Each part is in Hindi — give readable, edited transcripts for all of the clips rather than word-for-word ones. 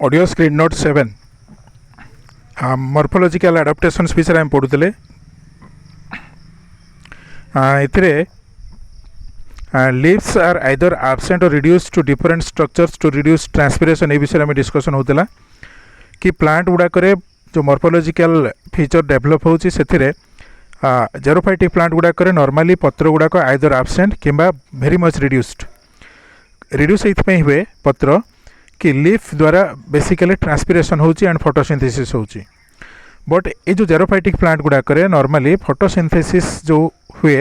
Audio screen note 7 morphological adaptations विषय आम पढ़ुले leaves are either absent or reduce to different structures to reduce transpiration ए विषय में डिस्कसन होता कि प्लांट गुड़ाक जो मॉर्फोलॉजिकल फीचर डेवलप होची सेथिरे जेरोफाइटिक प्लांट गुड़ाक नॉर्मली पत्र गुड़ाक आइदर एब्सेंट किंबा वेरी मच रिड्यूस ये हुए पत्र कि लीफ द्वारा बेसिकली ट्रांसपिरेशन होची एंड फोटोसिंथेसिस होची बट ये जो जेरोफाइटिक प्लांट गुड़ाक नॉर्मली फोटोसिंथेसिस जो हुए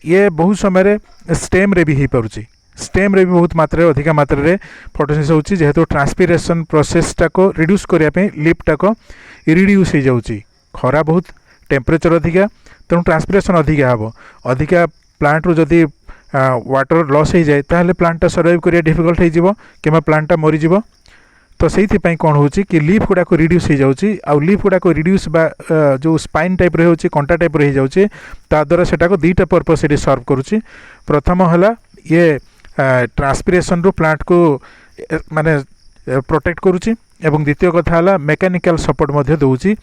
ये बहुत समय स्टेम रे भी हो पारुची स्टेम रे भी बहुत मात्रा अधिक मात्रा फोटोसिंथेसिस होची जेहेतु ट्रांसपिरेशन प्रोसेस टाको रिड्यूस करने लीफ टाको रिड्यूस हो जाउची खरा बहुत टेम्परेचर अधिका तेणु ट्रांसपिरेशन अधिका हम अधिका प्लांट रू जदि वाटर लॉस हो जाए ताहले प्लांटा सर्वाइव करिया डिफिकल्ट हो कि प्लांटा मरीज तो से कौन हो कि लीफ गुड़ाक रिड्यूस हो जाउची आउ लीफ गुड़ाक रिड्यूस बा जो स्पाइन टाइप रे होची कंटा टाइप रे हो जाउची ता द्वारा सेटा को दुईटा पर्पस ये सर्व करुची प्रथम है ये ट्रांसपिरेशन रू प्लांट को माने प्रोटेक्ट करुची एवं द्वितीय कथा है मेकानिकल सपोर्ट मध्य दउची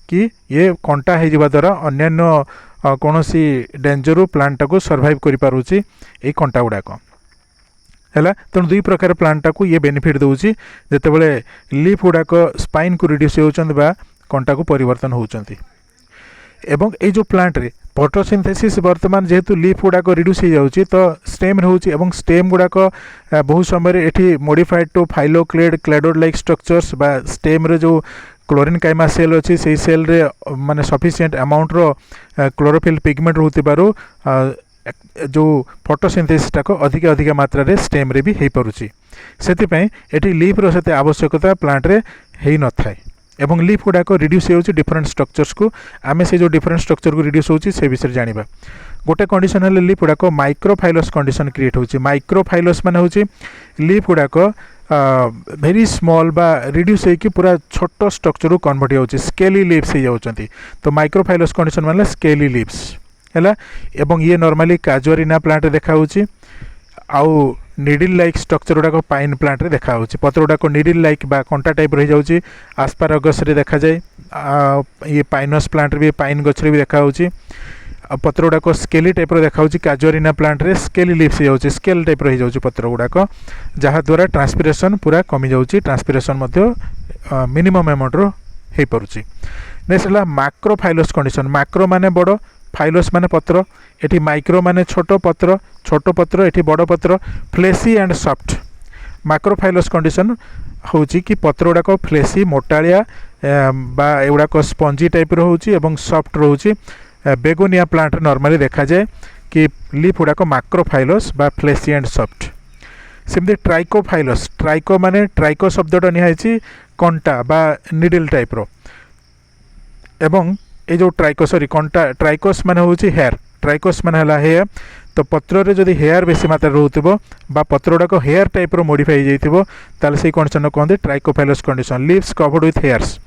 कि ये कंटा हो जावा द्वारा अन्यान्य कौन सी डेंजर प्लांट को सर्वाइव करि पारुची ए कंटा गुड़ाक है तेणु दुई प्रकार प्लांट को ये बेनिफिट दूसरी जितेबाला लीफ गुड़ाक स्पाइन को रिड्यूस होती कंटा को परिवर्तन होती एवं ये जो प्लांट रे फोटोसिंथेसिस वर्तमान जेहेतु लीफ गुड़ाक रिड्यूस हो जाउची तो स्टेम होउची एवं स्टेम गुड़ाक बहुत समय एठी modified to phylloclade cladode like structures बा स्टेम रे जो क्लोरीन काइमा सेल अच्छी से सेल रे माने सफिशिएंट अमाउंट रो क्लोरोफिल पिगमेंट रहती बारू जो फोटोसिंथेसिस टाको अधिक अधिक मात्रा रे स्टेम रे भी हो पारुची सेतिपई एठी लीफ रो सेते आवश्यकता प्लांट रे हेई न थाए एवं लीफ गुड़ाक रिड्यूस होउची डिफरेंट स्ट्रक्चर्स को आमे से जो डिफरेंट स्ट्रक्चर को रिड्यूस होउची से विषय जानिबा गोटे कंडीशन है लीफ गुड़ाक माइक्रोफाइलस कंडीशन क्रिएट होउची माइक्रोफाइलस माने होउची लीफ गुड़ाक वेरी स्मॉल बा रिड्यूस होइकी पूरा छोट स्ट्रक्चर को कन्वर्ट होउची स्केली लीव्स हो जाउचंती तो माइक्रोफाइलस कंडीशन माने स्केली लीव्स है एवं ये नॉर्मली काजुआरिना प्लांट देखा आउ निडिल लाइक स्ट्रक्चर गुड़ाक पाइन प्लांट रे देखा पत्र गुड़ाक निडिल लाइक बा कंटा टाइप रही जाउची आस्पारागस रे देखा जाए ये पाइनस प्लांट रे भी पाइन गछ रे भी देखा पत्र गुड़ाक स्केली टाइप देखा काजुआरिना प्लांट रे स्केली लीव्स हो जाउची स्केल टाइप रही जाउची पत्र गुड़ाक जहाँ द्वारा ट्रांसपिरेशन पूरा कमी जाउची ट्रांसपिरेशन मध्य मिनिमम अमाउंट रो हे पारुची नेक्स्ट है मैक्रोफाइलस कंडीशन मैक्रो माने बड़ फाइलस माने पत्र एटी माइक्रो माने छोट पत्र एटी बड़ पत्र फ्लेसी एंड सॉफ्ट मैक्रोफाइलस कंडीशन होची कि पत्र गुड़ाक फ्लेसी मोटालिया बा एगुड़ाक स्पंजी टाइप रोची एवं सॉफ्ट रोची बेगोनिया प्लांट नॉर्मली देखा जाए कि लीफ गुड़ाक मैक्रोफाइलस बा फ्लेसी एंड सॉफ्ट सेमती ट्राइकोफाइलस ट्राइको माने ट्राइको शब्दटा निहाई कंटा बा निडल टाइप रो एवं ये जो ट्राइको सॉरी कंटा ट्राइकोस माने होची हेयर ट्राइकोस माने हला हेयर तो पत्र रे जदि हेयर बेसी मात्रा रहउतिबो बा पत्र गुड़ाक हेयर टाइप रो मॉडिफाई हो जाइतिबो ताले से कंडीशन कहते trichophyllous condition leaves covered with hairs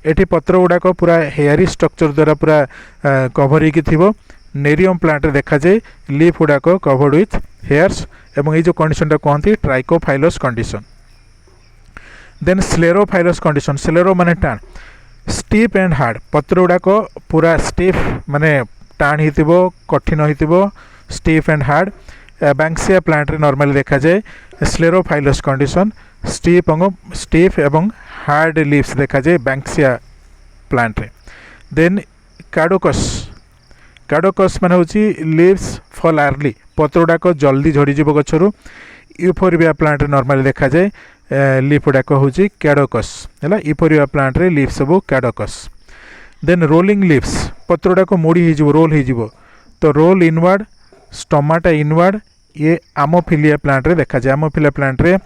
एठी पत्र गुड़ाक पूरा हेयरी स्ट्रक्चर द्वारा पूरा कवर होइकी थिबो नेरियम प्लांट रे देखा जाए लीफ गुड़ाक कवर्ड विथ हेयर्स एवं ये जो कंडीशन कहते ट्राइकोफाइलस कंडीशन देन स्लेरोफाइलस कंडीशन स्लेरो माने टाण स्टीफ एंड हार्ड पत्र गुड़ाक पूरा स्टीफ माने टाण हो कठिन हो स्टीफ एंड हार्ड बैंक्सिया प्लांट रे नॉर्मली देखा जाए स्लेरोफाइलस कंडीशन स्टीफ एवं हार्ड लीव्स देखा जाए बैंक्सिया प्लांट रे देन काडोकस माने होची लीव्स फॉल अर्ली पत्र गुड़ाक जल्दी झड़ीज गचरू यूफोरबिया प्लांट रे नॉर्मली देखा जाए लीफ गुड़ाक हूँ कैडोकस है यूफोरबिया प्लांट रे लीफ सब कैडोकस देन रोलिंग लीव्स पत्र गुड़ाक मोड़ी हो रोल हो तो रोल इनवर्ड स्टोमाटा इनवर्ड ये आमोफिलिया प्लांट रे देखा जाए आमोफिलिया प्लांट रे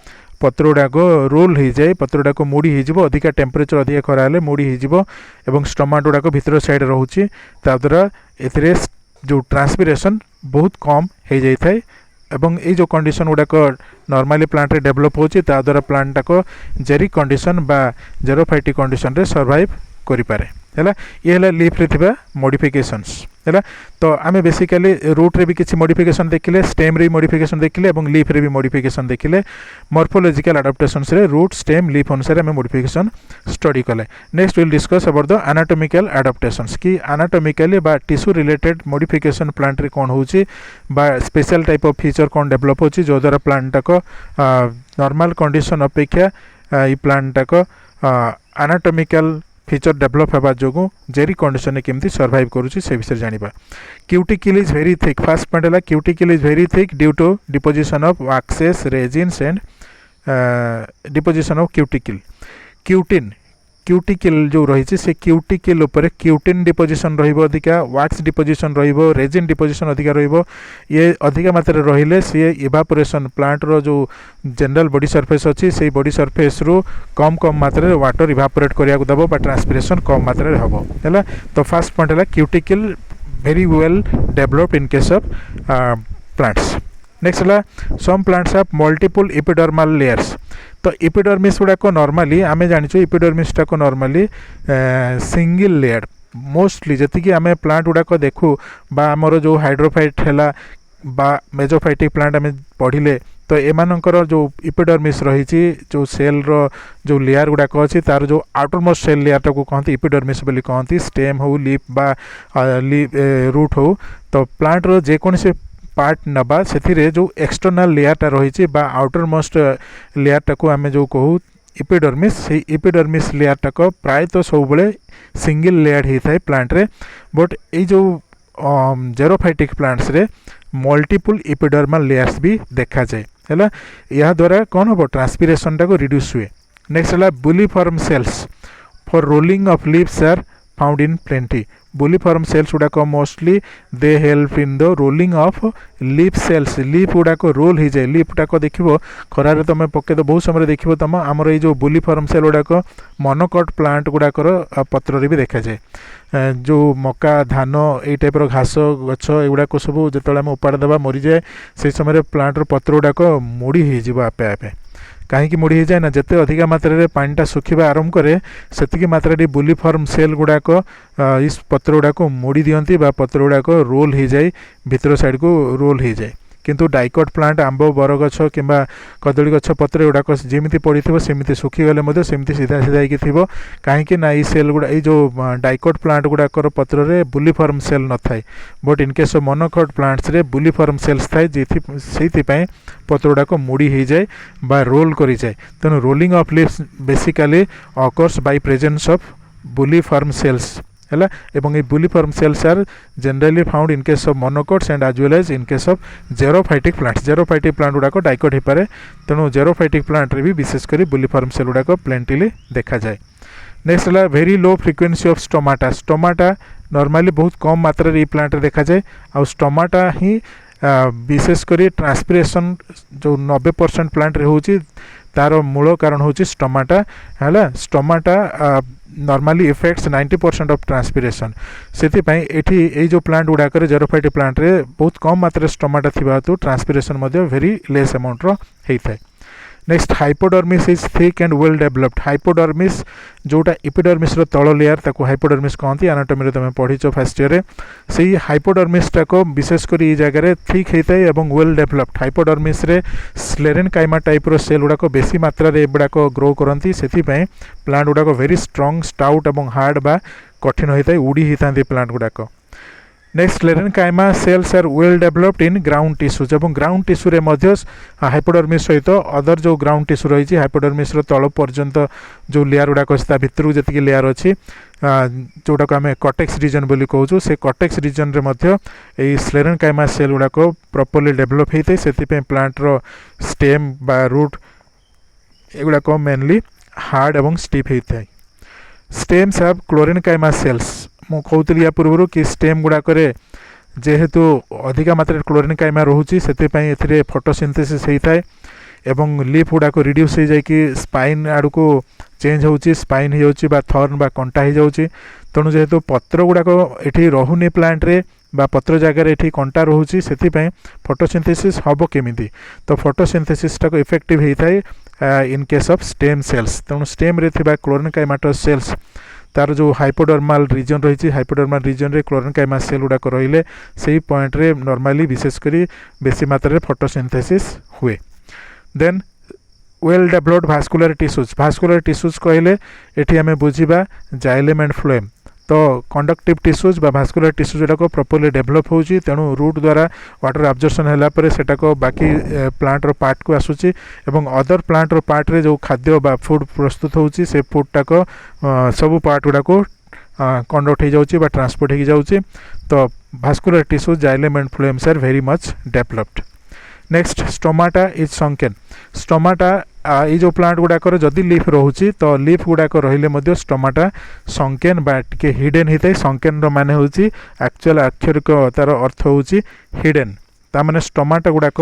पत्र गुड़ाक रोल हो जाए पत्र गुड़ाक मोड़ी हो अधिका टेम्परेचर अधिक खरा हेले मोड़ी हो एवं स्टोमाट गुड़ाक भितर साइड रोचे द्वारा ए जो ट्रांसपिरेशन बहुत कम हो जाए एवं ये जो कंडीशन गुड़ाक नॉर्मली प्लांट रे डेवलप होची ता द्वारा प्लांट टाको जेरिक कंडीशन बा जेरोफाइटिक कंडीशन रे सर्वाइव करि पारे। है ये लीफ रे थिबा मॉडिफिकेशंस है तो आम बेसिकली रूट रे भी किसी मॉडिफिकेशन देखिले स्टेम रे मॉडिफिकेशन देखिले और लीफ रे भी मॉडिफिकेशन देखिले मॉर्फोलॉजिकल एडाप्टेशंस रे रूट स्टेम लीफ अनुसार आम मॉडिफिकेशन स्टडी कले next will discuss about the anatomical adaptations कि एनाटॉमिकली बा टिश्यू रिलेटेड मॉडिफिकेशन प्लांट रे कौन होची बा स्पेशल टाइप ऑफ फीचर कौन डेवलप होची जो द्वारा प्लांट को नॉर्मल कंडीशन अपेक्षा ये प्लांट को एनाटॉमिकल फीचर डेवलप होगा जो जेरी कंडीशन में केमती सर्वाइव करुच्ची से विषय जानिबा cuticle is very thick first point है cuticle is very thick due to deposition of waxes resins and deposition of cutin cuticle जो रही से क्यूटिकल उपर क्यूटिन डिपोजिशन रहिबो वैक्स डिपोजिशन रहिबो रेजिन डिपोजिशन अधिका रहिबो ये अधिका मात्रा रहिले सी इवापोरेशन प्लांट रो जो जनरल बॉडी सरफेस अच्छी से बॉडी सरफेस रु कम मात्रा रे वाटर इवापोरेट करिया को दबो बा ट्रांसपिरेशन कम मात्रा रे हबो हैला तो फर्स्ट पॉइंट है cuticle very well developed in case of plants next है some plants have multiple epidermal layers तो एपिडर्मिस गुड़ाक नॉर्मली आम जानी एपिडर्मिस टाक नॉर्मली सिंगल लेयर मोस्टली जी आम प्लांट गुड़ाक देखू बा आमर जो हाइड्रोफाइट है बा मेजोफाइटिक प्लांट आम पढ़ले तो एमानकर जो एपिडर्मिस रही जो सेल रो जो लेयर गुड़ाक अच्छी तार जो आउटरमोस्ट सेल लेयर टाक कहते एपिडर्मिस बोली कहती स्टेम हो लीफ बा रूट हो तो प्लांट रो जेकोसी पार्ट नबा से जो एक्सटर्नल लेयरटा रही आउटर मोस्ट लेयरटा को आम जो कहू एपिडर्मिस से एपिडर्मिस लेयरटा को प्राय तो सब सिंगल लेयर होता है प्लांट रे बट ये जो जेरोफाइटिक प्लांट्स रे मल्टीपल एपिडर्मल लेयर्स भी देखा जाए है या द्वारा कौन हम ट्रांसपिरेशन टाक रिड्यूस हुए नेक्स्ट है bulliform cells for rolling of leaves are found in plenty bulliform cells गुड़ाक mostly they help in the rolling of leaf cells leaf गुड़ाक रोल हो जाए लीफ टाक देख खरार तुम पके तो बहुत समय देख तुम आमर ये जो बुलीफॉर्म सेल गुड़ाक मोनोकॉट प्लांट गुड़ाकर पत्र भी देखा जाए जो मका धान ये टाइप घास गछ एगुड़ाक सब जो आम उपाड़ देवा मरी जाए से समय प्लांटर पत्र गुड़ाक मोड़ी हो आपे आपे कहीं मुड़ी हो जाए ना जिते अधिका मात्रा रे पानीटा सुखा आरंभ करे से मात्रा बुलीफॉर्म सेल गुड़ाक इस पत्र गुड़ाक मोड़ी दियंती बा पत्र गुड़ाक रोल हो जाए भीतर साइड को रोल हो जाए किंतु डाइकट प्लांट आंब बरगछ कि कदली गछ पत्र गुड़ाक जमी पड़ी सेमती सुखीगले सेमती सीधा सीधा हो कहीं ये सेल गुड़ा ये जो डाइकट प्लांट गुड़ाकर पत्र रे बुलीफॉर्म सेल न थाए but in case of monocot plants रे बुलीफॉर्म सेल्स थाए से पत्र गुड़ाक मुड़ी हो जाए बा रोल करी जाए तेणु rolling of leaves basically occurs by presence of bulliform cells है एवं ये bulliform cells are generally found in case of monocots and as well as in case of xerophytic plant गुड़ाक डाइकट हो पाए तेणु जेरोफाइटिक प्लांट रे भी विशेषकर बुलीफॉर्म सेल गुड़ाक प्लेंटिली देखा जाए नेक्स्ट है very low frequency of stomata normally बहुत कम मात्रा ये प्लांट देखा जाए आ स्टोमाटा ही विशेषकर ट्रांसपिरेशन जो 90% प्लांट रे होची तार मूल कारण होची स्टोमाटा है stomata normally effects 90% of transpiration से ये जो प्लांट गुड़ाक जेरोफाइटिक प्लांट रे बहुत कम मात्रा स्टोमाटा थिबा तो ट्रांसपिरेशन वेरी लेस अमाउंट रो होता है next hypodermis is thick and well developed hypodermis जोटा एपिडर्मिस रो तल लेयर ताको हाइपोडर्मिस कहती एनाटॉमी रे तुम पढ़ीच फर्स्ट ईयर से हाइपोडर्मिस टाक विशेषकर ये जगह थिक होता है और वेल डेवलप्ड हाइपोडर्मिस रे स्लेरेनकाइमा टाइप रो सेल गुड़ाक बेसी मात्रा रे गुड़ाक ग्रो करती से प्लांट गुड़ाक very strong stout or hard बा कठिन होता है उड़ी होता प्लांट गुड़ाक next sclerenchyma cells are well developed in ground tissues or ground tissue रे हाइपोडर्मिस सहित अदर जो ग्राउंड टिश्यू रही हाइपोडर्मिस तल पर्यंत जो लेयर गुड़ाक अच्छी भितर जी लेयर अच्छी जोटा को आम कटेक्स रीजन बोली कहूँ से कटेक्स रीजन रे स्लेरेनकाइमा सेल गुड़ाक प्रॉपर्ली डेवलप होता है से प्लांट रो स्टेम बा रूट एगुड़ाक मेनली हार्ड और स्टिफ होता है स्टेम्स हैव क्लोरेनकाइमा सेल्स मु कहूली या पूर्व कि स्टेम गुड़ाक जेहेतु अधिका मात्रा क्लोरेनकाइमा रोचे से फोटोसिंथेसिस होता है एवं लीफ गुड़ाक रिड्यूस हो जाए स्पाइन आड़ को चेंज होची स्पाइन हो थर्न बा कंटा हो जाऊँगी तेणु जेहेतु पत्र गुड़ाक ये रोनी प्लांट रे बा पत्र जगार ये कंटा रोचे से फोटोसिंथेसिस हम केमी तो फोटोसिंथेसिस टाक इफेक्टिव होता है इन केस ऑफ स्टेम सेल्स तेणु स्टेम रे थिबा क्लोरेनकाइमाटस सेल्स तार जो हाइपोडर्माल रीजन रही हाइपोडर्माल रीजन रे क्लोरेनकाइमा सेल गुड़ाक रहिले से पॉइंट रे नॉर्मली विशेषकर बेसी मात्रा रे फोटोसिंथेसिस हुए। Then well developed vascular tissues कहले एठी आमे बुझिबा जाइलेम एंड फ्लोएम। तो कंडक्टिव टिश्यूज बा भास्कुलर टिश्यू जोटाक प्रॉपर्ली डेभलप होची तेणु रूट द्वारा वाटर एब्जॉर्प्शन हैला परे सेटाक बाकी प्लांट रो पार्ट को आसुची एवं अदर प्लांट रो पार्ट रे जो खाद्य बा फूड प्रस्तुत होची से फूड टाक सब पार्ट गुडा को कंडक्ट हो जाउची बा ट्रांसपोर्ट हो जाउची। तो vascular tissues xylem and phloems are very much developed. Next stomata is sunken. Stomata ये जो प्लांट गुड़ाकर जदि लीफ रोचे तो लीफ गुड़ाक रहिले स्टोमाटा संकेन बा टिके हिडेन होता है। संकेन माने होची एक्चुअल अक्षरिक तार अर्थ होची हिडेन। ता माने स्टोमाटा गुड़ाक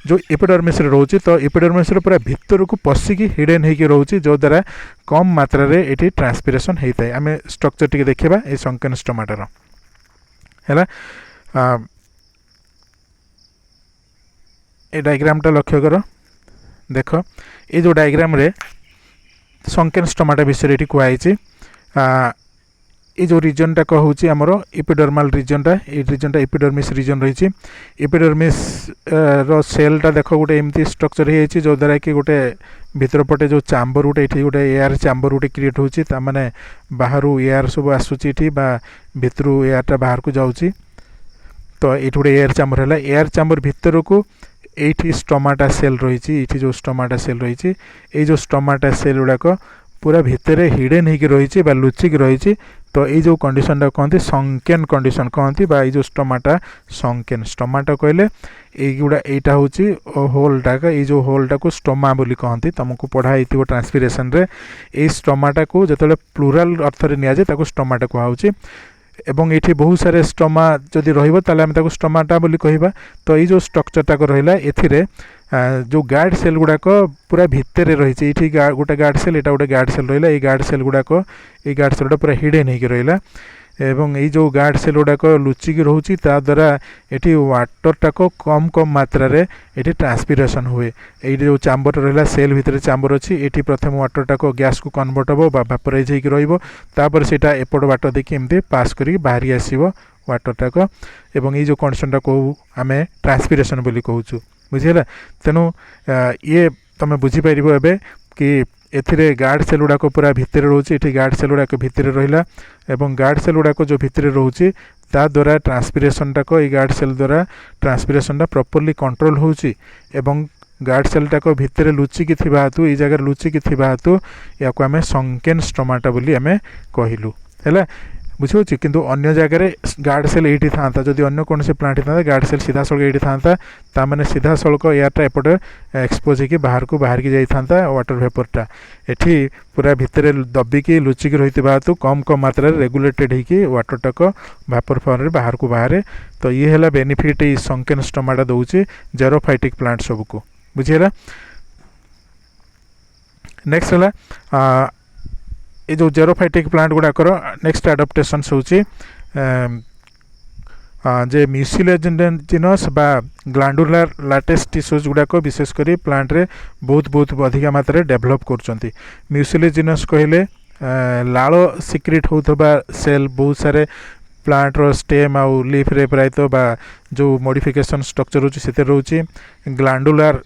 जो एपिडर्मिस रे रोचे तो एपिडर्मिस रे पूरा भितर को पशिकी हिडेन होगी रोचे जो द्वारा कम मात्रा रे एटी ट्रांसपिरेशन होता है। आम स्ट्रक्चर टिके देखा ये संकेन स्टोमाटार है। ये डायग्रामटा लक्ष्य कर देख ये जो डायग्राम रे संकेन स्टोमाटा विषय ये कहुई ये जो रीजनटा कहूँ आमर एपिडर्माल रीजनटा ये रीजनटा एपिडर्मिस रीजन रही। एपिडर्मिस रो सेलटा देख गोटे एमती स्ट्रक्चर हो जो द्वारा कि गोटे भीतर पटे जो चैम्बर गोटे ये गोटे एयर चैम्बर गोटे क्रिएट होची माने बाहर एयर सब आसूची भीतर एयरटा बाहर को जाऊँगी। तो ये गोटे एयर चैम्बर है। एयर चैम्बर भीतर को ये स्टोमाटा सेल रही जो स्टोमाटा सेल रही ये जो स्टोमाटा सेल गुड़ाक पूरा भितर हिडेन होगी रही लुचिक रही। तो ये जो कंडीशन कहते संकेन कंडीशन कहती बा जो स्टोमाटा संकेन। स्टोमाटा कहले युवा यहाँ हूँ होलटा ये जो होलटा को स्टोमा बोली कहती तुमको पढ़ाई ट्रांसपिरेशन रे ये स्टोमाटा को जो प्लूराल अर्थ में नि स्टोमाटा कहुच्छी एवं ये बहुत सारे स्टोमा जदि रही स्टोमाटा बोली कहवा। तो ये जो स्ट्रक्चरटा रहा ए जो गार्ड सेल गुड़ाक पूरा भितर रही गोटे गार्ड सेल यहाँ गोटे गार्ड सेल रहा ये गार्ड सेल गुड़ाक ये गार्ड सेल पूरा हिडेन होगी रहा एवं ये जो गार्ड सेल गुड़ाक लुचिक रोचे द्वारा ये वाटरटा को कम कम मात्रा रे ये ट्रांसपिरेशन हुए। ये जो चैम्बर रहा सेल भितर चैम्बर अच्छी ये प्रथम वाटरटा को गैस को कन्वर्ट हम भापोराइज होपर से एपट बाट देखिए एमती पास कर बाहरी आसो वाटरटा को एवं ये जो कंडीशनटा कहूँ आम ट्रांसपिरेशन बोली कहूँ बुझीगला। तेणु ये तुम बुझीपार ए कि एथिरे गार्ड सेल गुड़ाक पूरा भितर रोचे ये गार्ड सेल गुड़ाक भितर रहा एवं गार्ड सेल गुड़ाक जो भितर रोचे ता द्वारा ट्रांसपिरेशनटा को ये गार्ड सेल द्वारा ट्रांसपिरेशनटा प्रॉपर्ली कंट्रोल होची एवं गार्ड सेलटा को भितर लुचिकी थिबा हेतु ये जगह लुचिकी थिबा हेतु या को आमे संकेन स्टोमाटा बोली आमे कहिलु हैला बुझे किंतु अन्य जगह गार्ड सेल ये था जदि अन्य कौन से प्लांट था गार्ड सेल सीधा सड़क ये था ताने सीधा सड़क एयरटा एपटे एक्सपोज हो बाहर को बाहर की जाता वाटर वेपरटा एठी पूरा भितर दबिकी लुचिकी रही हेतु कम कम मात्रा रेगुलेटेड होगी वाटरटा को भापर फॉर्म बाहर को बाहर। तो ये है बेनिफिट ये संकेन स्टोमाटा दौचे जेरोफाइटिक प्लांट सबको बुझीगला। नेक्स्ट है ये जो जेरोफाइटिक प्लांट गुड़ाकर नेक्स्ट आडाप्टेशन्स होची जे म्यूसिलेजिनस बा ग्लैंडुलर लैटेक्स टिश्यूज गुड़ाक विशेषकर प्लांट रे बहुत अधिक मात्रा डेभलप कर। म्यूसिलेजिनस कहले लाल सिक्रेट होता सेल बहुत सारे प्लांट रो स्टेम आउ लीफ रे प्रायतः बा जो मॉडिफिकेशन स्ट्रक्चर होची रोचे ग्लैंडुलर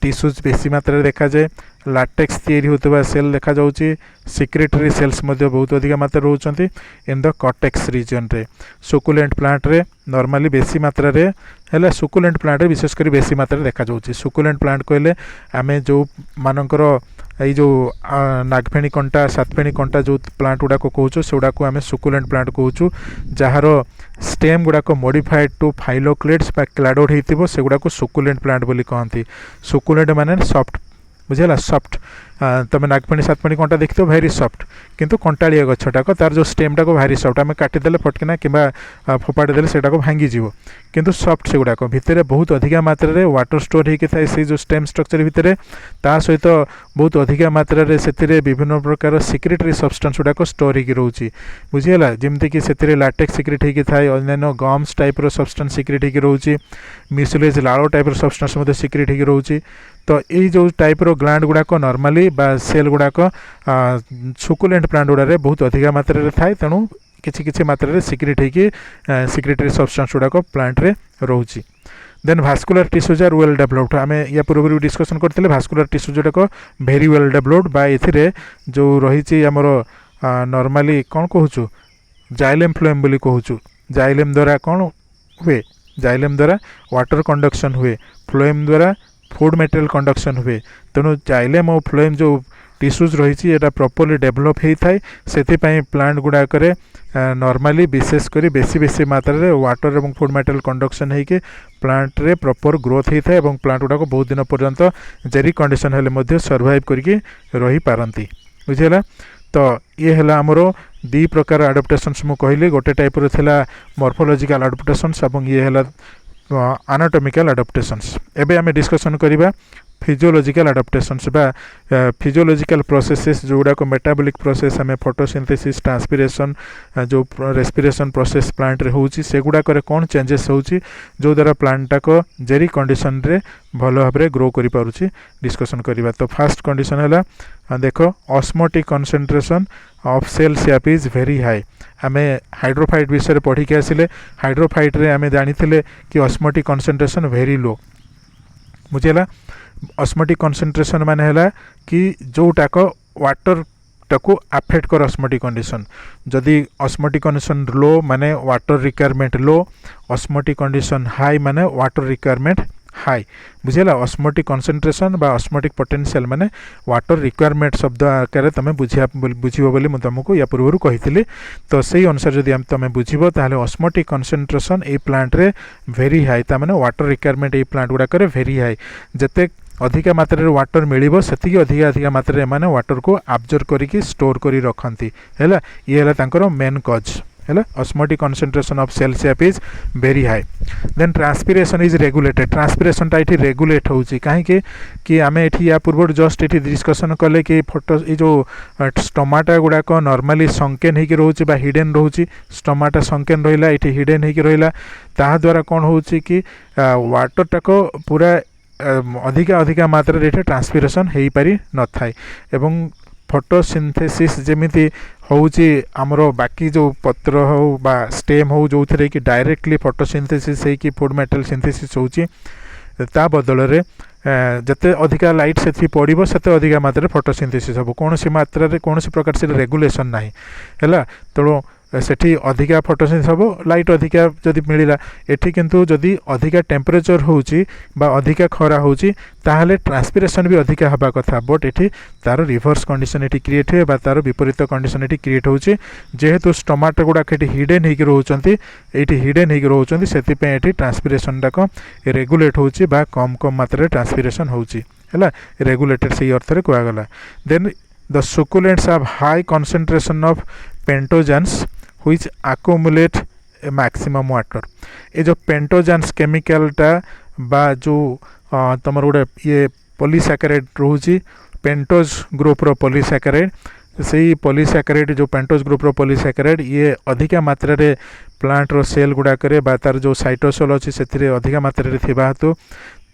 टिश्यूज बेसी मात्रा देखा जाए लैटेक्स तैयारी होता सेल देखा जाउची सिक्रेटरी सेल्स मध्य बहुत अधिक मात्रा रोचंती इन द कॉर्टेक्स रीजन रे। सुकुलेंट प्लांट रे नॉर्मली बेसी मात्रा रे है सुकुलेंट प्लांट रे विशेषकर बेसी मात्रा देखा जाउची। सुकुलेंट प्लांट कहले आमे जो मानकर ये जो नागफेणी कंटा सातफेणी कंटा जो प्लांट गुड़ाक कहूँ से गुड़ाक आम सुकुलेंट प्लांट कहूँ जार स्टेम गुड़ाक मॉडिफाइड टू फाइलोक्लेट्स बा क्लाडोड होइतिबो से गुड़ाक सुकुलेंट प्लांट बोली कहती। सुकुलेंट माने सॉफ्ट बुझेगा सॉफ्ट तुम नागफेणी सातफेणी कंटा देखते हो भारी सॉफ्ट किंतु कंटाड़िया गछटाक तार जो स्टेमटा को भारी सॉफ्ट आम काटिदेले फटकिना कि फोपाड़ी देले सेटा को भांगी जीव किंतु सॉफ्ट से गुड़ाक भितर बहुत अधिक मात्रा वाटर स्टोर होकर थाए से जो स्टेम स्ट्रक्चर भितर ता सहित बहुत अधिक मात्रा से विभिन्न प्रकार सिक्रेटरी सब्सटेंस गुड़ाक स्टोर होकर रोचे बुझीगला जमीक से लैटेक्स सिक्रेट होकर थाए अन्य गम्स टाइप सब्सटेंस सिक्रेट होकर रोचे म्यूसिलेज लाल टाइप सब्सटेंस सिक्रेट होकर रोचे। तो यही जो टाइप रो ग्लैंड गुड़ाक नॉर्मली बा सेल गुड़ाक सुकुलेंट प्लांट गुड़ारे बहुत अधिक मात्रा थाए तेणु किछि किछि मात्रा सिक्रेट होगी सिक्रेटरी सब्सटेंस गुड़ाक प्लांट रे रोची। Then vascular tissues are well developed आम या पूर्व डिस्कसन करते भास्कुलर टिश्यू जोड़ाक भेरी वेल डेभलप्ड बा ए जो रही आमर नॉर्मली कौन कहूँ जाइलेम फ्लोएम बोली कहूँ जाइलेम द्वारा कौन हुए जाइलेम द्वारा वाटर कंडक्शन हुए फ्लोएम द्वारा फूड मटेरियल कंडक्शन हुए तेणु जाइलेम और फ्लोएम जो टिश्यूज रही प्रॉपर्ली डेभलप होता है से प्लांट गुड़ाक नॉर्मली विशेषकर बेसी बेसी मात्रा रे वाटर और फूड मटेरियल कंडक्शन होके प्लांट रे प्रॉपर ग्रोथ होता है और प्लांट गुड़ाक बहुत दिन पर्यंत जेरी कंडीशन हेले सर्वाइव करके रही पारती बुझेगा। तो ये है आमर दी प्रकार आडाप्टेशंस मु कहली गोटे टाइप रो थिला मॉर्फोलॉजिकल आडाप्टेशंस और ये है एनाटॉमिकल आडाप्टेशंस। एबे आमे डिस्कशन करिबा फिजियोलॉजिकल आडाप्टेशंस बा फिजियोलॉजिकल प्रोसेसेस जोड़ा को मेटाबॉलिक प्रोसेस हमें फोटोसिंथेसिस ट्रांसपिरेशन जो रेस्पिरेशन प्रोसेस प्लांट रे होउची से गुड़ा करे कौन चेंजेस होउची जो द्वारा प्लांट को जेरी कंडीशन रे भल भाव में ग्रो करि पारुची डिस्कशन करिबा। तो फर्स्ट कंडीशन है देखो osmotic concentration of cell sap is very high आम हाइड्रोफाइट विषय पढ़ी के आसिले हाइड्रोफाइट रे आम जानी कि ऑस्मोटिक कंसंट्रेशन वेरी लो बुझेला। ऑस्मोटिक कंसंट्रेशन माने है कि जोटाक वाटर टाको अफेक्ट कर ऑस्मोटिक कंडीशन जदि ऑस्मोटिक कंडीशन लो माने वाटर रिक्वायरमेंट लो ऑस्मोटिक कंडीशन हाई माने वाटर रिक्वायरमेंट हाई बुझेला। ऑस्मोटिक कंसंट्रेशन बा ऑस्मोटिक पोटेंशियल माने वाटर रिक्वायरमेंट शब्द आकार तुम बुझिबो बोली मु तुमको या पूर्व कही तो सही अनुसार जदि तुम बुझिबो ताहले ऑस्मोटिक कंसंट्रेशन ए प्लांट रे वेरी हाई ता माने वाटर रिक्वायरमेंट ए प्लांट गुडा करे वेरी हाई जते अधिक मात्रा वाटर मिलिबो सेतिकी अधिक मात्रा माने वाटर को अब्जॉर्ब करिकी स्टोर करी रखंती हैला ये हैला तांकर मेन कॉज है osmotic concentration of cell sap is very high. Then transpiration is regulated transpiration टा ये रेगुलेट होची कहीं कि आम एठी या पूर्व जस्ट ये डिस्कसन कले कि फोटो ये जो स्टोमाटा गुड़ाक नॉर्मली संकेन होकर रोचे बा हिडन रोची स्टोमाटा संकेन रहा ये हिडन होकर रहा ता द्वारा कौन होची कि वाटर टाक पूरा अधिक मात्रा रे ट्रांसपिरेशन हो पारि न थाए एवं फोटोसिंथेसिस जेमिति होउची आमर बाकी जो पत्र हो बा स्टेम हो जो थे कि डायरेक्टली फोटोसिंथेसिस है कि फूड मटेरियल सिंथेसिस होउची ता बदल रे जते अधिका लाइट से पड़ो से अधिक मात्रा फोटोसिंथेसिस हम कौन सी मात्रा रे कौन सी प्रकार से रेगुलेशन ना है तेणु सेठी अधिका फोटोसिंथेसिस हम लाइट अधिका जदि मिलला एठी किंतु जदि अधिका टेम्परेचर होउची बा अधिका खरा होउची ताहले ट्रांसपिरेशन भी अधिका हबा कथा बट एठी तार रिवर्स कंडीशन एठी क्रिएट हुए बा तार विपरीत कंडीशन एठी क्रिएट होउची जेहेतु स्टोमाट गुडा एठी हिडन होकर रोचंती एठी हिडन होकर रोचंती सेति पे एठी ट्रांसपिरेशन डाक रेगुलेट होउची बा कम कम मात्रा ट्रांसपिरेशन होउची हैला रेगुलेटेड से अर्थ रे कुआ गला। Then the succulents have high concentration of pentosans which accumulate a maximum water ये जो पेंटोजेंस केमिकलटा बा जो तुम गोटे ये पॉलीसैकेराइड रोची पेंटोज ग्रुप रो पॉलीसैकेराइड से पॉलीसैकेराइड जो पेंटोज ग्रुप रो पॉलीसैकेराइड ये अधिक मात्रा रे प्लांट रो सेल गुड़ाक बा तार जो साइटोसोल अच्छी से अधिक मात्रा रे थिबा हेतु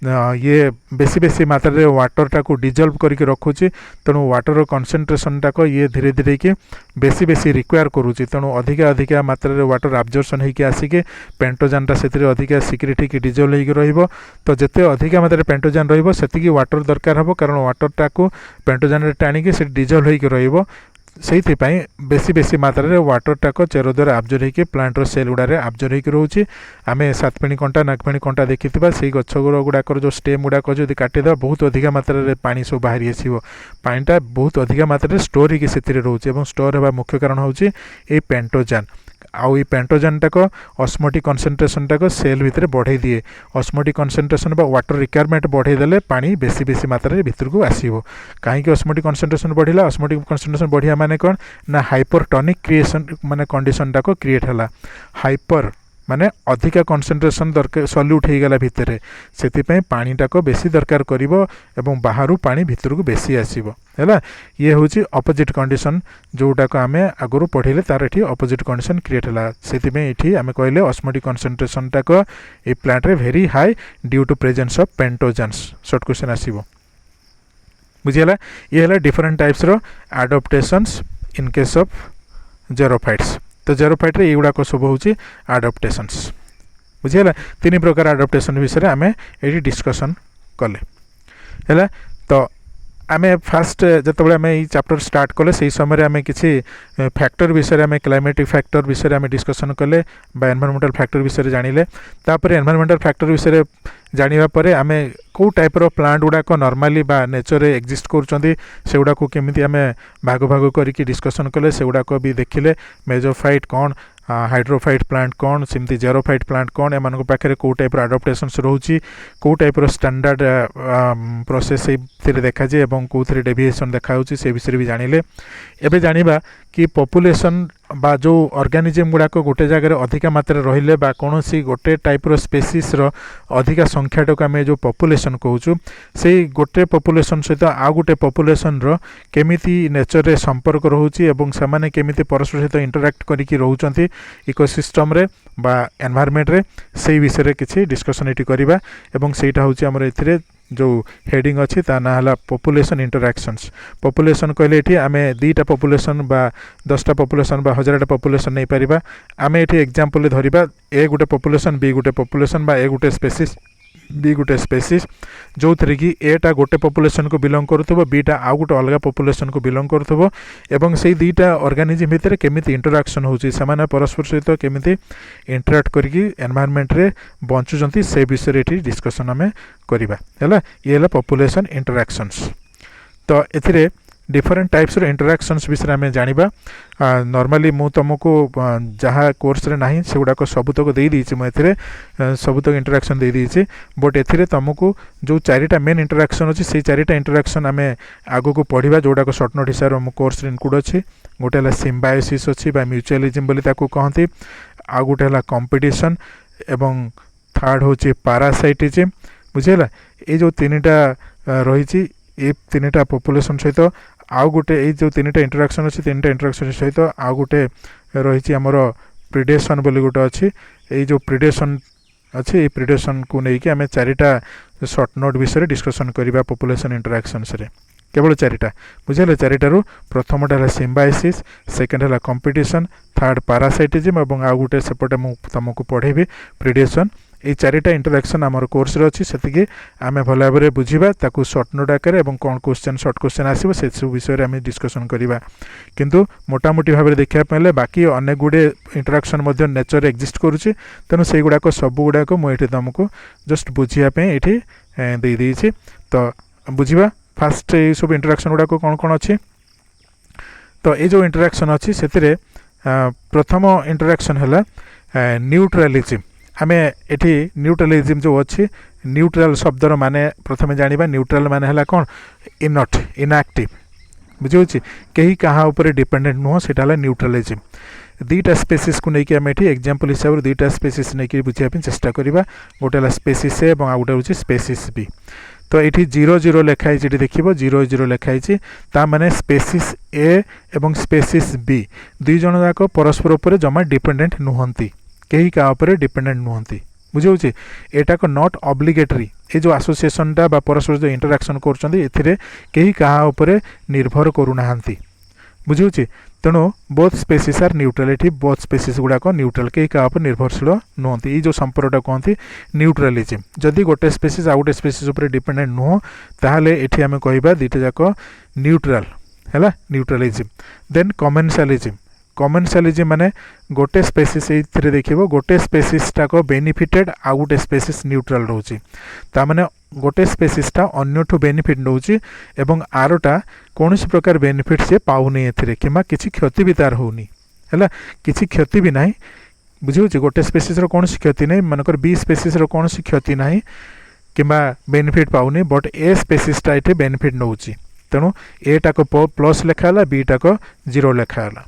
ये बेसी बेसी मात्रा रे वाटर टाको डिजल्व करके रखुची तेणु वाटर कंसंट्रेशन टाक ये धीरे धीरे कि बेसी बेसी रिक्वायर करुची तेणु अधिक मात्रा रे वाटर अब्जॉर्प्शन होकर आसिके पेंटोजानटा से अधिक सिक्रेट होकर डिजल्व होकर रहिबो तो जिते अधिक मात्रा पेंटोजान रहिबो सेतिकी वाटर दरकार हबो कारण वाटर टाको पेंटोजान रे टाणिकी से डिजल्व होकर रहिबो से बेसी बेसी मात्रा रे वाटर टाक चेर द्वारा अब्जॉर्ब होकर प्लांट रो सेल गुड़ा अब्जॉर्ब होकर रोचे आम सातपेणी कंटा नागपेणी कंटा देखी से गछ गुड़ाक जो स्टेम गुड़ाक जो काटिदेवा बहुत अधिक मात्रा रे पानी सब बाहरी आसो पानीटा बहुत अधिक मात्रा रे स्टोर होकर से रोचे स्टोर होगा मुख्य कारण हूँ ये पेंटोजान आउ ये पेंटोजान टाक ऑस्मोटिक कंसंट्रेशन टाक सेल भितर बढ़े दिए ऑस्मोटिक कंसंट्रेशन बा वाटर रिक्वायरमेंट बढ़े देले पानी बेसी बेसी मात्रा रे भितर को आसीबो कहीं ऑस्मोटिक कंसंट्रेशन बढ़िला ऑस्मोटिक कंसंट्रेशन बढ़िया माने कौन ना हाइपरटोनिक क्रिएशन माने कंडीशन टाक क्रिएट हला हाइपर माने अधिक कंसंट्रेशन दरकार सल्यूट हो गला भितर से पानी टाक बेसी दरकार करिवो एवं बाहरु पानी भितर को बेसी आसीबो हैला ये होची अपोजिट कंडीशन जोटाक आम आगु पढ़े तार ये अपोजिट कंडीशन क्रिएट है से आम कहले ऑस्मोटिक कंसंट्रेशन टाक ए प्लांट रे very high due to presence of pentosans short question आसीबो। बुझीगला ये है डिफरेंट टाइप्स रो adaptations in case of xerophytes तो जेरोफाइट रे एगुड़ाक सब हूँ आडाप्टेशंस बुझीगला तीन प्रकार आडाप्टेशन विषय आम ये डिस्कसन कले है तो आम फास्ट जो आम ये चैप्टर स्टार्ट कले से समय आम किसी फैक्टर विषय आम क्लाइमेटिक फैक्टर विषय आम डिस्कसन कले एनवायरमेंटल फैक्टर विषय जानिले तापर एनवायरमेंटल फैक्टर विषय जानिबा परे आम कौ टाइप रो प्लांट गुड़ाक नॉर्मली बा नेचर रे एक्जिस्ट करुँच से गुड़ाक केमी आम भाग भाग करके डिस्कसन कले से गुड़ाक भी देखिले मेजोफाइट कौन हाइड्रोफाइट प्लांट कौन सेमती जेरोफाइट प्लांट कौन एम पाखे कौ टाइप आडाप्टेशंस रोचे कौ टाइप स्टैंडर्ड प्रोसेस देखा जाए और कौ डेविएशन देखा से विषय भी जानिले एबे जानिबा कि पॉपुलेशन बा जो ऑर्गेनिज्म गुड़ाक गोटे जगह अधिका मात्रा रहिले बा कौन सी गोटे टाइप रो स्पेसीस रो अधिका संख्या को आम जो पॉपुलेशन कहूँ से गोटे पॉपुलेशन सहित आउ गोटे पॉपुलेशन रो केमिति नेचर रे संपर्क रोचे एवं से केमिति परस्पर सहित इंटरैक्ट करिकी रहउचंती इकोसिस्टम रे बा एनवायरनमेंट रे से विषय रे किछि डिस्कशन एटी करिबा एवं सेटा होची हमर एथिरे जो हेडिंग अच्छी ता ना है पॉपुलेशन इंटरैक्शंस पॉपुलेशन कहले एठी आमे 2टा पॉपुलेशन बा 10टा पॉपुलेशन बा 1000टा पॉपुलेशन नहीं पारिबा आमे एठी एग्जांपल धरिबा ए गोटे पॉपुलेशन बी गोटे पॉपुलेशन बा ए गोटे स्पेसीस बी गोटे स्पेसीस जो थी कि एटा गोटे पॉपुलेशन को बिलोंग करुथबो बीटा आउ गोटे अलग पॉपुलेशन को बिलोंग करुथबो एवं से दुईटा ऑर्गेनिज्म भितर केमिति इंटरैक्शन होची समाना परस्पर सहित केमिति इंटरैक्ट करके एनवायरनमेंट रे बंचुचंती से विषय एठी डिस्कशन आमे करिबा हैला ये है पॉपुलेशन इंटरैक्शंस तो एथिरे डिफरेंट टाइप्स रो इंटरैक्शंस विषय आम जानिबा नॉर्मली मु तुमको जहाँ कोर्स रे नाही से गुड़ाक सबुतक दे दीची मुझे सबुतक इंटरैक्शन दे दीची बट एथिरे तुमको जो 4टा मेन इंटरैक्शन अच्छी से 4टा इंटरैक्शन आम आगो को पढ़ा जोड़ाक सर्ट नोट हिसाब से कोर्स रे इनक्लूड अच्छी गोटे है सिम्बायोसिस अच्छी बा म्यूचुअलिज्म बोली ताकू कहती आ गोटे है कंपटीशन एवं थर्ड होची पैरासाइटिज्म बुझेला ये जो 3टा रही ये 3टा पॉपुलेशन सहित आउ गोटे ये जो 3टा इंटरैक्शन अच्छी 3टा इंटरैक्शन सहित आउ गोटे रही आमर प्रिडेशन बोली गोटे अच्छी ये जो प्रिडेशन अच्छी ये प्रिडेशन को लेकिन आम 4टा सर्ट नोट विषय डिस्कसन करवा पॉपुलेशन इंटरैक्शंस रे केवल 4टा बुझे 4टारू प्रथमटा है सिम्बायोसिस सेकेंड है कंपटीशन थर्ड पैरासाइटिज्म और आउ गोटे सेपटे मुझे तुमको पढ़ेबी प्रिडेशन ये 4टा इंटरैक्शन आमर कोर्स रे अच्छी से आम भल भाव में बुझा ताकू सर्ट नोट आकार कौन क्वेश्चन सर्ट क्वेश्चन आसो से सब विषय आम डिस्कसन करवा किंतु मोटामोटी भाव में देखा पाइले बाकी अनेक गुड़े इंटरैक्शन नेचर एक्जिस्ट करुच्ची तेणु से गुड़ाक सब गुड़ाक मुझे तुमको जस्ट बुझापी ये दे देइछि तो बुझा फास्ट ये सब इंटरैक्शन गुड़ाक कौन कौन अच्छी तो ये जो इंटरैक्शन अच्छी से प्रथम इंटरैक्शन है न्यूट्रलिज्म आम एठी न्यूट्रलिज्म जो अच्छी न्यूट्रल शब्दर माने प्रथम जानिबा न्यूट्रल माने हला कौन इनट इनएक्टिव बुझे कहीं क्या ऊपर डिपेंडेंट नुह से न्यूट्रलिज्म 2टा स्पेसीस को लेकिन आम एठी एग्जांपल हिसाब से 2टा स्पेसीस नहीं बुझापी चेष्टा करवा गोटे है स्पेसीस ए और गोटे हूँ स्पेसीस बी तो ये 0 लिखाई देखिए 0 लिखाई ताने स्पेसीस ए और स्पेसीस बी दुई जन जाक परस्पर उपर जमा डिपेंडेंट नुहंती कहीं क्या ऊपर डिपेंडेंट नुहंती बुझे एटा को नॉट ऑब्लिगेटरी ये जो एसोसिएशनटा बा परस्पर जो इंटरैक्शन कर कहीं क्या ऊपर निर्भर करूना बुझे तेणु बोथ स्पेसीस आर न्यूट्रल ये बोथ स्पेसीस गुड़ाक न्यूट्रल कहीं क्या निर्भरशील नुहंती ये जो संपर्कटा कहती न्यूट्रलिज्म जदि गोटे स्पेसीस आ गोटे स्पेसीस उपर डिपेंडेंट नुह ताहले एठी आमे कहबा 2टा जाक न्यूट्रल है न्यूट्रलिज्म देन कमेंसालिज्म माने गोटे स्पेसीस ये देखिए गोटे स्पेसीसटा को बेनिफिटेड आ गोटे स्पेसीस न्यूट्रल रोची तामाने गोटे स्पेसीसटा अन्यठू बेनिफिट नौची एवं आरटा कौन प्रकार बेनिफिट से पाऊनी एथिरे किमा किछि क्षति भी तार होनी है किछि क्षति भी नहीं बुझे गोटे स्पेसीस कौन क्षति नहीं मनकर बी स्पेसीस कौन क्षति नहीं किमा बेनिफिट पाऊनी बट ए स्पेसीसटा ये बेनिफिट नौची तेणु एटा को प्लस लिखाला बीटा को 0 लिखाला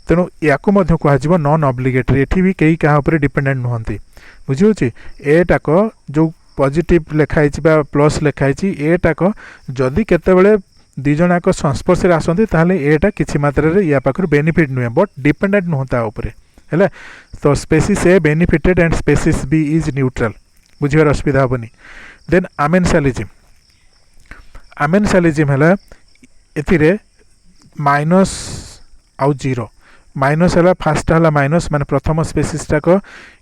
तेणु या कह नॉन ऑब्लिगेटरी एठी भी कहीं क्या ऊपर डिपेंडेंट नुहंती बुझे एटाक जो पॉजिटिव लिखाई प्लस लिखाई एटाक जदि केतेबेले दुई जनाक संस्पर्श आसती ताहले एटा किछि मात्रा रे या पाखर बेनिफिट नुहे बट डिपेंडेंट नुहता ऊपर है तो species A benefited and species B is neutral बुझिबार असुविधा हेनी देन आमेनसालिजिम है एथिरे माइनस आउ जीरो माइनस है फास्ट है माइनस माने प्रथम स्पेसीस टाक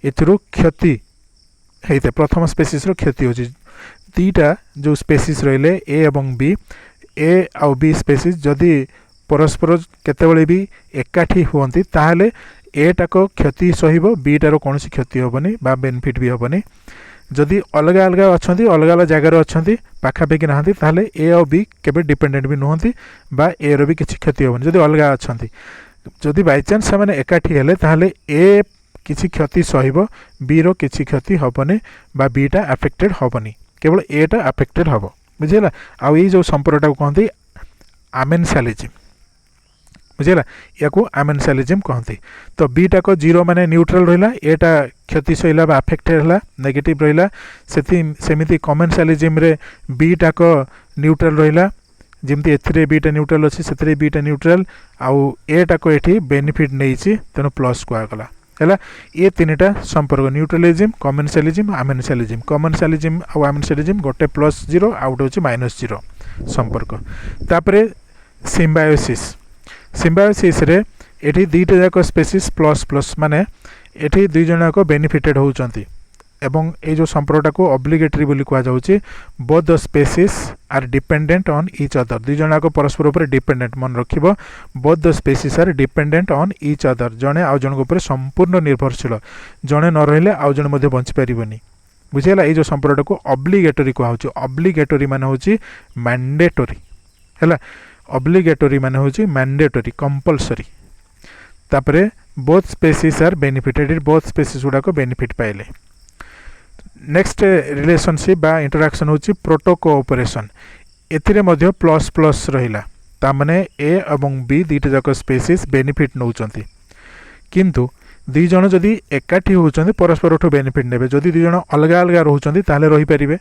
एथिरु क्षति होते प्रथम स्पेसीस क्षति हो दीटा जो स्पेसीस रहिले ए एवं बी ए आउ बी स्पेसीस जदि परस्पर केतेबेले भी एकाठी हुअन्ति ताहले ए टाक क्षति सहिब बी टार कौन क्षति हेबनी बा बेनिफिट भी हेबनी जदि अलग अलग अच्छा अलग अलग जगार अच्छा पाखापाखि ना ताहले ए और बी केबे डिपेंडेंट भी नुहति बा ए रो भी किसी क्षति हेबनी जदि अलग अच्छा जदि बाय चांस से एकाठी हेले ताहले ए किसी क्षति सहिब बी रो किसी क्षति हेबनी बा बी टा अफेक्टेड हेबनी केवल ए टा अफेक्टेड हेब बुझेगा आउ ये जो संपर्कटा कहते आमेनसालिजिम बुझेगा या आमेनसालिजिम कहते तो बी टाक जीरो माने न्यूट्रल रहा एटा क्षति सहिला अफेक्टेड है नेगेटिव रहा सेमती कमेनसालिजिम रे बी टाक न्यूट्रल रहा जमती एथिरे बीटा न्यूट्रल अच्छी से बीटा न्यूट्रल आउ ए टाक ये बेनिफिट नहीं तेणु प्लस कहगला है ये तीनटा संपर्क न्यूट्रलिज्म कमेनसालिज्म आमेनसालिज्म कमेनसालिज्म आउ आमेनसालिज्म गोटे प्लस जीरो आउट हूँ माइनस जीरो संपर्क तापरे सिम्बायोसिस सिम्बायोसिस रे एठी दुईटा जाक स्पेसीस प्लस प्लस माने एठी दुई जन जाक बेनिफिटेड होउचंती एवं ये जो संपर्कटा को ऑब्लिगेटरी बोली कहा जाउची both the species are dependent on each other दुई जन जाक परस्पर ऊपर डिपेंडेंट मन रखिबो both the species are dependent on each other जने आउ जन ऊपर संपूर्ण निर्भरशील जने न रहिले आउ जने मध्ये बंची परिबनी बुझिला ये जो संपर्कटा को ऑब्लिगेटरी कहा जाउची ऑब्लिगेटरी माने होची मैंडेटरी हैला ऑब्लिगेटरी माने होची मैंडेटरी कंपलसरी तापरे both species are benefited both species गुडा को बेनिफिट पाइले नेक्स्ट रिलेशनशिप बा इंटरैक्शन होची प्रोटो कोऑपरेशन एथिरे मध्य प्लस प्लस रहिला ता माने ए एवं बी दुईटा जाक स्पेसीस बेनिफिट नौचंती किंतु दुई जन जदि एकाठी होचंती परस्पर ठो बेनिफिट नेबे जदि दुई जन अलग अलग रहउचंती ताले रहि परिबे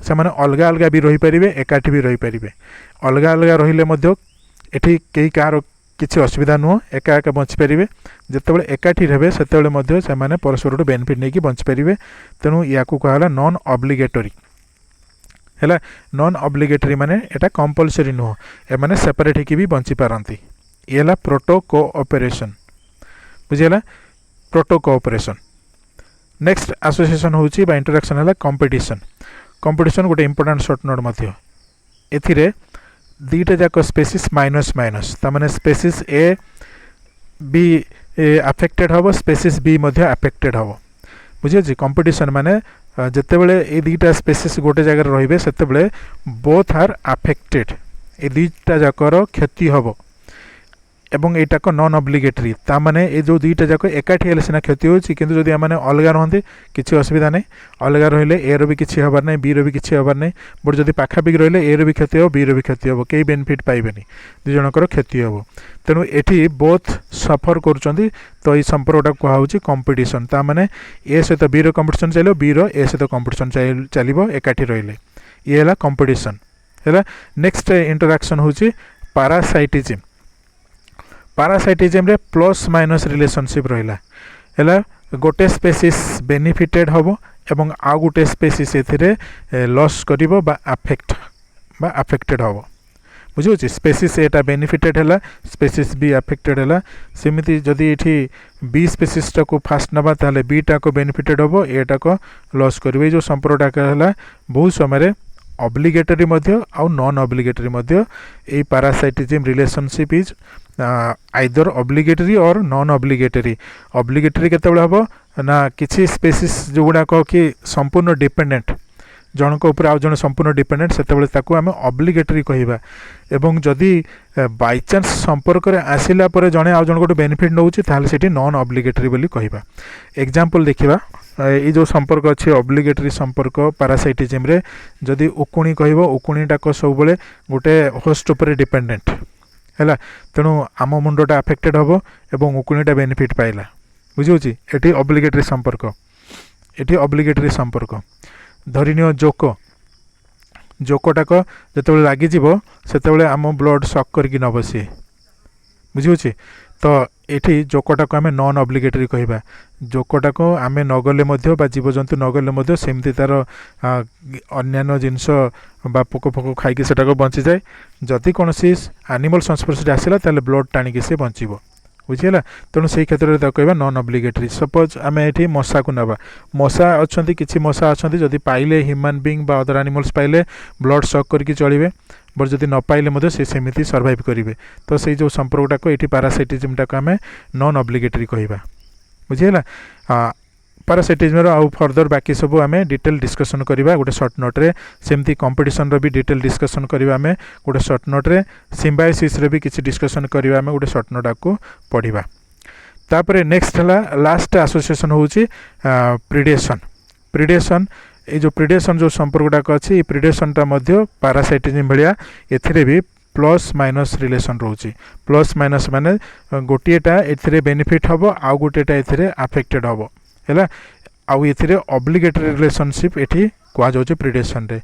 से माने अलग अलग भी रही पारे एकाठी भी रही पारे अलग अलग रहिले मध्य एठी कई कार किसी असुविधा नुह एका एका बंची पारे जितेबाला एकाठी रहे से से माने परस्पर बेनिफिट नहीं बंची पारे तेणु या कहला नॉन ऑब्लिगेटरी है नॉन ऑब्लिगेटरी माने एटा कंपलसरी नुह एमाने सेपरेट होकी भी बंची पारती ये है प्रोटो कोऑपरेशन बुझीगला प्रोटो कोऑपरेशन नेक्स्ट एसोसिएशन होची बा इंटरैक्शन है कंपटीशन कंपटीशन गोटे इंपोर्टेंट शॉर्ट नोट मध्य एथिरे दुईटा जाक स्पेसीस माइनस माइनस तामाने स्पेसीस ए बी अफेक्टेड हम स्पेसीस बी मध्य अफेक्टेड हम बुझे कंपटीशन माने जितेबाला ये दुईटा स्पेसीस गोटे जगह रही से बोथ आर अफेक्टेड ये दुईटा जाकर क्षति हम एवं एटाक नॉन ऑब्लिगेटरी तामाने ये जो दुईटा जाक एकाठी हेले सिना क्षति होची किंतु जदि आमाने अलग रहंते किछि असुविधा नहीं अलग रहिले ए रो भी किछि हबार नहीं बी रो भी किछि हबार नहीं बट जदि पाखापाखि रहिले ए रो भी क्षति हो बी रो भी क्षति हो कई बेनिफिट पाइबेनी दुई जनकर क्षति हो तेणु एठी बोथ सफर करुचंती तो ये संपर्कटा कहा होची कंपटीशन तामाने ए सहित बी रो कंपटीशन चलिबो बी रो ए सहित कंपटीशन चलिबो एकाठी रहिले ये है कंपटीशन है नेक्स्ट इंटरैक्शन होची पैरासाइटिज्म पैरासाइटिज्म रे प्लस माइनस रिलेशनशिप रहिला है गोटे स्पेसीस बेनिफिटेड हम एवं आउ गोटे स्पेसीस एथिरे लॉस करिवो बा अफेक्टेड हम बुझे स्पेसीस एटा बेनिफिटेड है स्पेसीस बी अफेक्टेड है सेमती जदि ये बी स्पेसीसटा को फास्ट नवा ताले बी टा को बेनिफिटेड हम एटा को लॉस करिवो जो संपर्कटा है बहुत समय ऑब्लिगेटरी मध्य आउ non obligatory Madhya A parasitism relationship is either obligatory और नॉन ऑब्लिगेटरी ऑब्लिगेटरी केतेबेले हबो ना किछि स्पेसीस जो गुडाक कि संपूर्ण डिपेंडेंट जनक ऊपर आउ जन संपूर्ण डिपेंडेंट सेतेबेले ताकू आमे ऑब्लिगेटरी कहिबा एवं जदि बाय चांस संपर्क रे आसिला परे जने आउ जन गोटे बेनिफिट नउछि ताहले सेठी नॉन ऑब्लिगेटरी बोली कहिबा एग्जांपल देखिबा ये जो संपर्क अच्छे ऑब्लिगेटरी संपर्क पैरासाइटिज्म रे जदि उकुणी कहब उकुणीटाक सब गोटे होस्ट उपर डिपेंडेंट है तेणु आम मुंडटा अफेक्टेड हम एवं उकुणीटा बेनिफिट पाइला बुझे ये ऑब्लिगेटरी संपर्क ये ऑब्लिगेटरी संपर्क धरिनियो जोकटाक जिते लगिज से आम ब्लड सक करके नब सी बुझे तो ये जोकटा को आम नॉन ऑब्लिगेटरी कहवा जोकटा को आम नगले जीवजंतु नगले सेमती तार अन्य जिनस बा पोक फोक खाई से बंची जाए जदि कौन एनिमल संस्पर्श आसला ताले ब्लड टाणिकी से बचब बुझीगला तेणु से क्षेत्र में कहवा नॉन ऑब्लिगेटरी सपोज आम ये मशा को नवा मशा अच्छा किसी मशा अच्छा जदि पाइले ह्यूमन बीइंग बा अदर एनिमल्स पाइले ब्लड सक करके चलिए बट जदि न पाइले से सेमती सर्वाइव करेंगे तो से जो संपर्कटा को ये पारासाइटिज्म को आम नॉन ऑब्लिगेटरी कहवा बुझीगला पारासाइटिज्म आउ फर्दर बाकी सब आम डिटेल डिस्कसन करवा गोटे सर्ट नोट्रे सेमती कंपटीशन रो भी डिटेल डिस्कसन करवा आम गोटे सर्ट नोट्रे सिम्बायोसिस रे भी किसी डिस्कसन करवा आम गोटे सर्ट नोट को पढ़ा तापर नेक्स्ट है लास्ट एसोसिएशन होची प्रिडेशन प्रिडेशन ये जो प्रिडेशन जो संपर्कटा अच्छी प्रिडेशनटा पारासाइटिज्म भाया एथिरे भी प्लस माइनस रिलेशन रोचे प्लस माइनस माने गोटेटा एथिरे बेनिफिट हम आउ गोटेटा एथिरे अफेक्टेड हम है आउ एथिरे ऑब्लिगेटरी रिलेशनशिप एठी कह जाउछे प्रिडेशन रे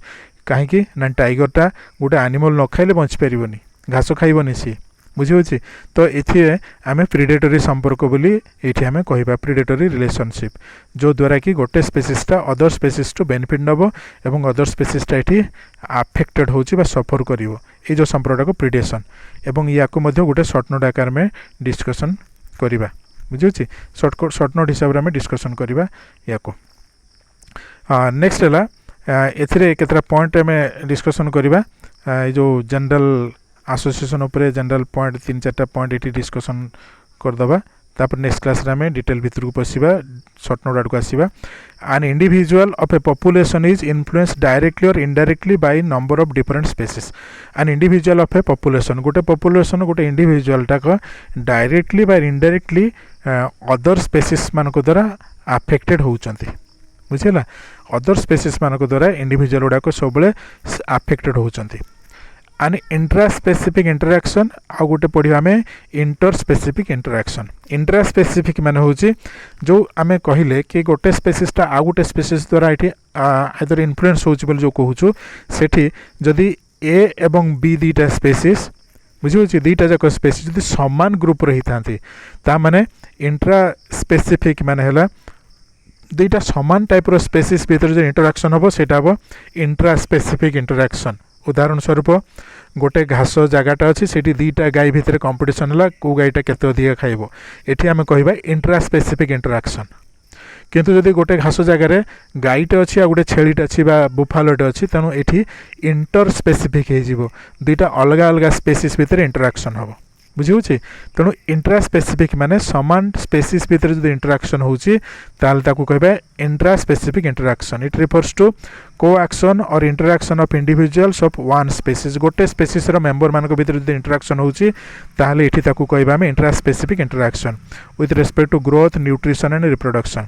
कहीं ना टाइगरटा गोटे एनिमल न खाइले बंची पारिबनी घास खाइबनी सी बुझे तो ये आम प्रिडेटरी संपर्क बोली ये आम कह प्रिडेटरी रिलेशनशिप जो द्वारा कि गोटे स्पेसीसटा अदर स्पेसीस टू बेनिफिट नब एवं अदर स्पेसीसटा ये अफेक्टेड होची सफर कर ये जो संपर्कटा को प्रिडेशन एवं या गोटे सर्ट नोट आकार में डिस्कसन करवा बुझे सर्ट नोट हिसाब से आम डिस्कसन करवा या नेक्स्ट है एथिरे केतरा पॉइंट आम डिस्कसन करवा जो जनरल एसोसिएशन उपरे जनरल पॉइंट 3-4 पॉइंट ये डिस्कसन करदबा तापर नेक्स्ट क्लास रे डिटेल भितर को पशिबा सर्ट नोट आडको आसीबा an individual of a population is influenced directly or indirectly by number of different species an individual of a population गोटे इंडिविजुअलटा को directly by indirectly other species मानक द्वारा अफेक्टेड होउचंती बुझिला अदर स्पेसीज मानक द्वारा इंडिविजुअल गुड़ाक सब अफेक्टेड होउचंती एंड इंट्रास्पेसिफिक इंटरैक्शन आ गोटे पढ़ा आम इंटर स्पेसिफिक मान हूँ जो आम कहले कि गोटे स्पेसीसटा आ गोटे स्पेसीस द्वारा ये आदर इन्फ्लुएंस हो जो कहूँ सेठी जदि ए एवं बी दुईटा स्पेसीस बुझे दुईटा जाक स्पेसीस जदि समान ग्रुप रही था माने इंट्रा स्पेसिफिक मान है दुईटा समान टाइप स्पेसीस भीतर जो इंटरैक्शन हम सेटा हम इंट्रा स्पेसिफिक इंटरैक्शन उदाहरण स्वरूप गोटे घास जगटा अच्छी से दुईटा गाई भितर कंपटीशन है कौ गाईटा केते अधिक खाइब ये आम कह इंट्रा स्पेसिफिक इंटरैक्शन किंतु जदि गोटे घास जगार गाईटे अच्छी आ गोटे छेलीटे अच्छी बुफालोटे अच्छी तेणु ये इंटर स्पेसिफिक हो दुईटा अलग अलग स्पेसीस भितर इंटरैक्शन हम बुझे तेणु इंट्रा स्पेसिफिक माने समान स्पेसीस भितर जो इंटरैक्शन होची ताल ताकू कहबा intra specific interaction it refers to coaction or interaction of individuals of one species गोटे स्पेसीस रो मेंबर मानक भितर जो इंटरैक्शन होची ताले एठी ताकू कहबा हम intra specific interaction with respect to growth nutrition and reproduction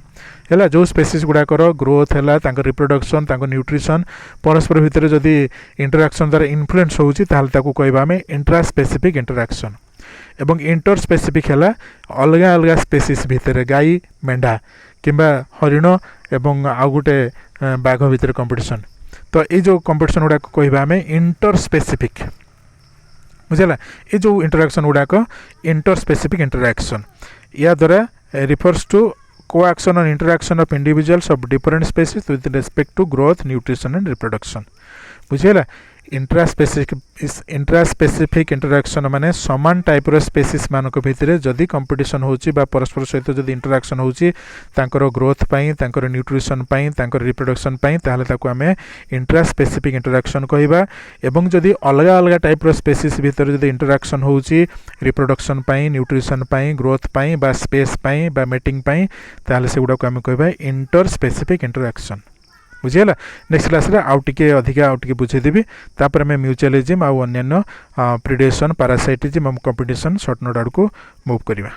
है जो स्पेसीस गुड़ाकर ग्रोथ है रिप्रोडक्शन न्यूट्रिशन परस्पर भितर जदि इंटरैक्शन द्वारा इन्फ्लुएंस होची ताले ताकू कहबा हम इंट्रा स्पेसिफिक इंटरैक्शन एवं इंटर स्पेसिफिक है अलग अलग स्पेसीस भितर गाई मेंढा किंबा हरिण एवं आउ गोटे बाघ भितर कंपटीशन तो ये जो कंपटीशन गुड़ाक कहबा आम इंटर स्पेसिफिक बुझला ये जो इंटरैक्शन गुड़ाक इंटर स्पेसिफिक इंटरैक्शन या द्वारा refers to coaction or interaction of individuals of different species with respect to growth nutrition and reproduction बुझेगा इंट्रा स्पेसिफिक इंटरैक्शन माने समान टाइप रो स्पेसीस मानक भितर जदि कंपटीशन होची बा परस्पर सहित जदि इंटरैक्शन होची तांकर ग्रोथ पाई तांकर न्यूट्रिशन पाई तांकर रिप्रोडक्शन पाई ताहले ताकू आमे इंट्रा स्पेसिफिक इंटरैक्शन कहबा एवं जदि अलग अलग टाइप रो स्पेसीस भितर जदि इंटरैक्शन होची रिप्रोडक्शन पाई न्यूट्रिशन पाई ग्रोथ पाई बा स्पेस पाई बा मेटिंग पाई ताहले सेगुडा को आमे कहबा इंटर स्पेसिफिक इंटरैक्शन बुझीगला नेक्स्ट क्लास रे आउ टिके अधिका आउ टिके बुझेदेवी तापर आम म्यूचुअलिज्म आउ अन्य प्रिडेशन पारासाइटिज्म और कंपटीशन सर्ट नोट आड़ को मूव करवा।